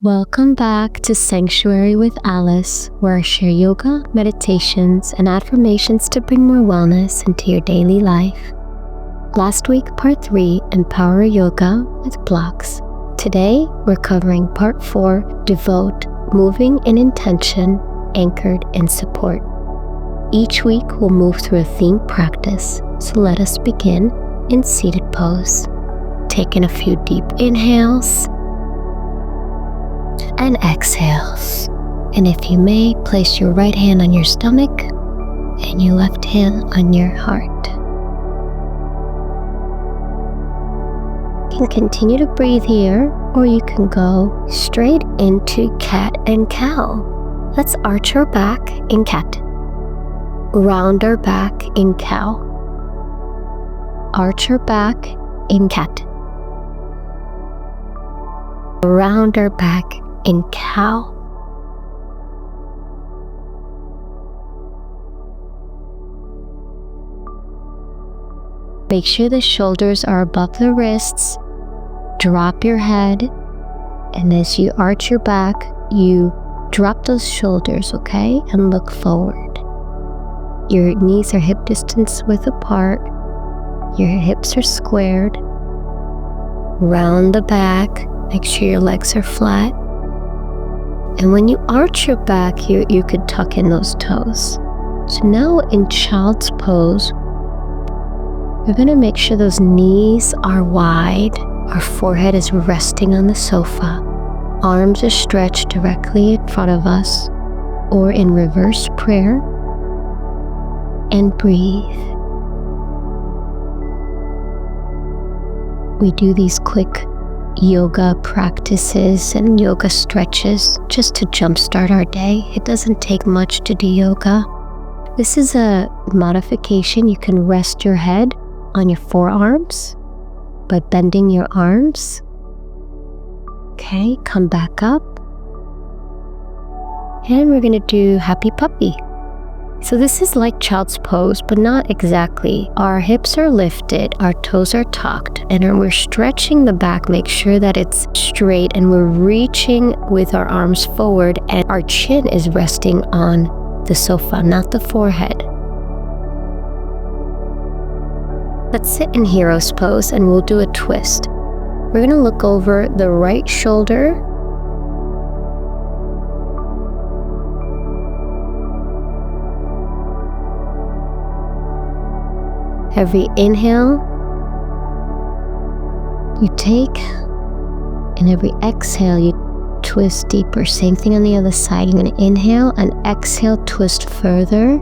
Welcome back to Sanctuary with Alice, where I share yoga, meditations, and affirmations to bring more wellness into your daily life. Last week, part 3, Empower Yoga with Blocks. Today, we're covering part 4, Devote, Moving in Intention, Anchored in Support. Each week, we'll move through a themed practice, so let us begin in seated pose. Taking a few deep inhales and exhales. And if you may, place your right hand on your stomach and your left hand on your heart. You can continue to breathe here, or you can go straight into cat and cow. Let's arch our back in cat. Round our back in cow. Arch our back in cat. Round our back in cow. Make sure the shoulders are above the wrists. Drop your head, and as you arch your back, you drop those shoulders, okay? And look forward. Your knees are hip distance width apart. Your hips are squared. Round the back. Make sure your legs are flat. And when you arch your back, you could tuck in those toes. So now in child's pose, we're going to make sure those knees are wide. Our forehead is resting on the sofa. Arms are stretched directly in front of us, or in reverse prayer. And breathe. We do these quick yoga practices and yoga stretches just to jumpstart our day. It doesn't take much to do yoga. This is a modification. You can rest your head on your forearms by bending your arms. Okay, come back up. And we're going to do happy puppy. So this is like child's pose, but not exactly. Our hips are lifted, our toes are tucked, and we're stretching the back. Make sure that it's straight, and we're reaching with our arms forward, and our chin is resting on the sofa, not the forehead. Let's sit in hero's pose, and we'll do a twist. We're going to look over the right shoulder. Every inhale, you take, and every exhale, you twist deeper. Same thing on the other side. You're going to inhale and exhale, twist further.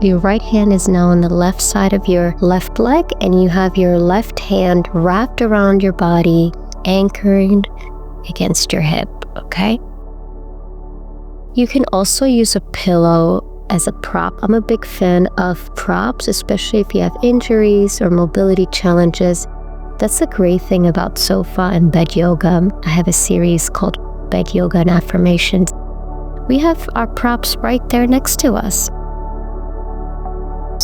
Your right hand is now on the left side of your left leg, and you have your left hand wrapped around your body, anchored against your hip, okay? You can also use a pillow as a prop. I'm a big fan of props, especially if you have injuries or mobility challenges. That's the great thing about sofa and bed yoga. I have a series called Bed Yoga and Affirmations. We have our props right there next to us.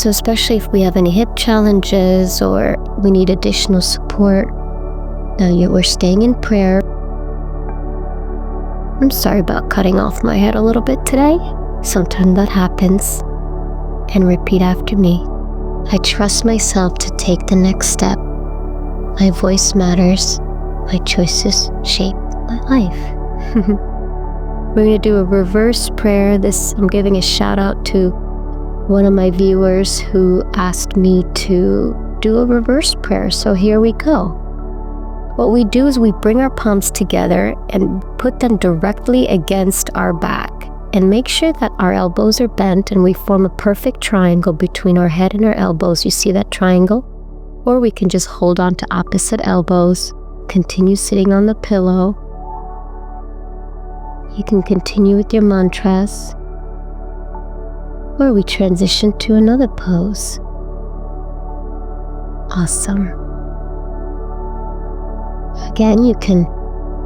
So especially if we have any hip challenges or we need additional support, we're staying in prayer. I'm sorry about cutting off my head a little bit today. Sometimes that happens. And repeat after me. I trust myself to take the next step. My voice matters. My choices shape my life. We're going to do a reverse prayer. I'm giving a shout out to one of my viewers who asked me to do a reverse prayer. So here we go. What we do is we bring our palms together and put them directly against our back. And make sure that our elbows are bent and we form a perfect triangle between our head and our elbows. You see that triangle? Or we can just hold on to opposite elbows, continue sitting on the pillow. You can continue with your mantras. Or we transition to another pose. Awesome. Again, you can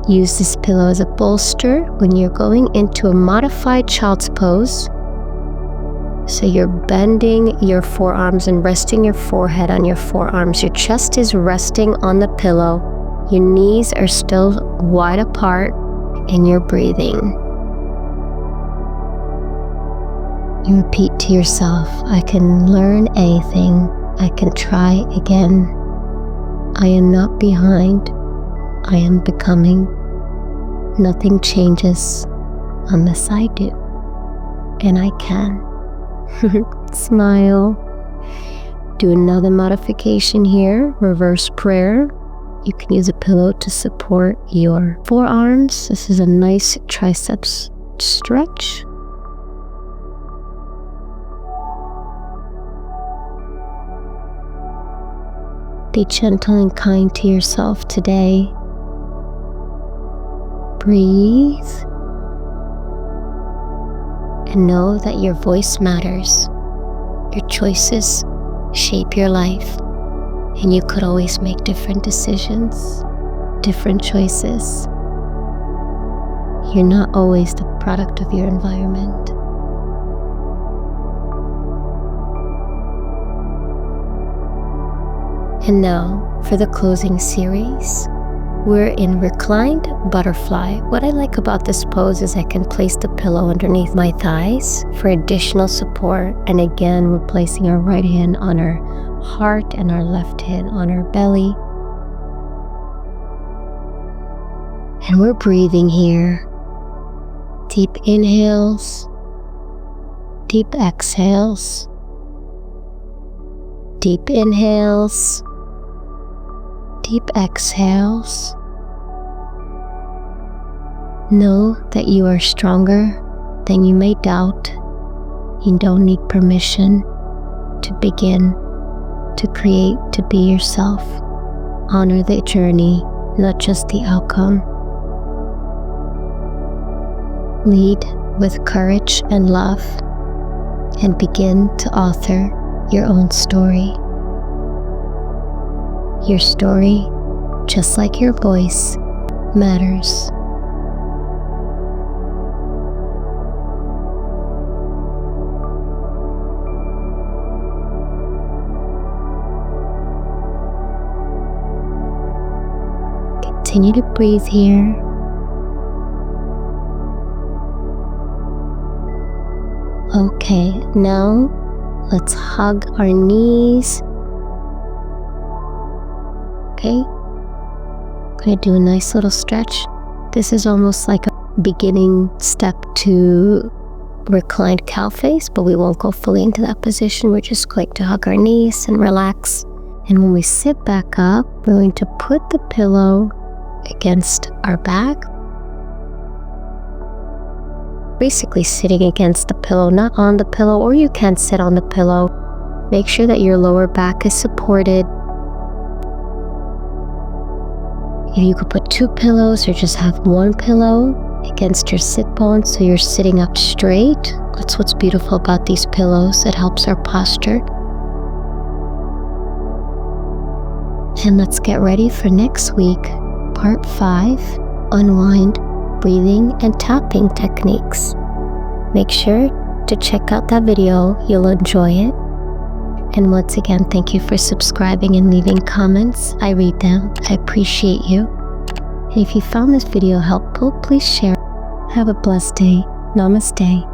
use this pillow as a bolster when you're going into a modified child's pose. So you're bending your forearms and resting your forehead on your forearms. Your chest is resting on the pillow. Your knees are still wide apart. in your breathing. You repeat to yourself, I can learn anything. I can try again. I am not behind. I am becoming. Nothing changes unless I do. And I can. Smile. Do another modification here. Reverse prayer. You can use a pillow to support your forearms. This is a nice triceps stretch. Be gentle and kind to yourself today. Breathe. And know that your voice matters. Your choices shape your life. And you could always make different decisions, different choices. You're not always the product of your environment. And now, for the closing series, we're in Reclined Butterfly. What I like about this pose is I can place the pillow underneath my thighs for additional support. And again, we're placing our right hand on our heart and our left hand on our belly. And we're breathing here. Deep inhales, deep exhales, deep inhales, deep exhales. Know that you are stronger than you may doubt. You don't need permission to begin to create, to be yourself. Honor the journey, not just the outcome. Lead with courage and love, and begin to author your own story. Your story, just like your voice, matters. Continue to breathe here. Okay, now let's hug our knees. Okay, I'm going to do a nice little stretch. This is almost like a beginning step to reclined cow face, but we won't go fully into that position. We're just going to hug our knees and relax. And when we sit back up, we're going to put the pillow against our back. Basically sitting against the pillow, not on the pillow, or you can sit on the pillow. Make sure that your lower back is supported. If you could put 2 pillows or just have 1 pillow against your sit bones so you're sitting up straight. That's what's beautiful about these pillows. It helps our posture. And let's get ready for next week. Part 5, unwind, breathing, and tapping techniques. Make sure to check out that video. You'll enjoy it. And once again, thank you for subscribing and leaving comments. I read them. I appreciate you. And if you found this video helpful, please share. Have a blessed day. Namaste.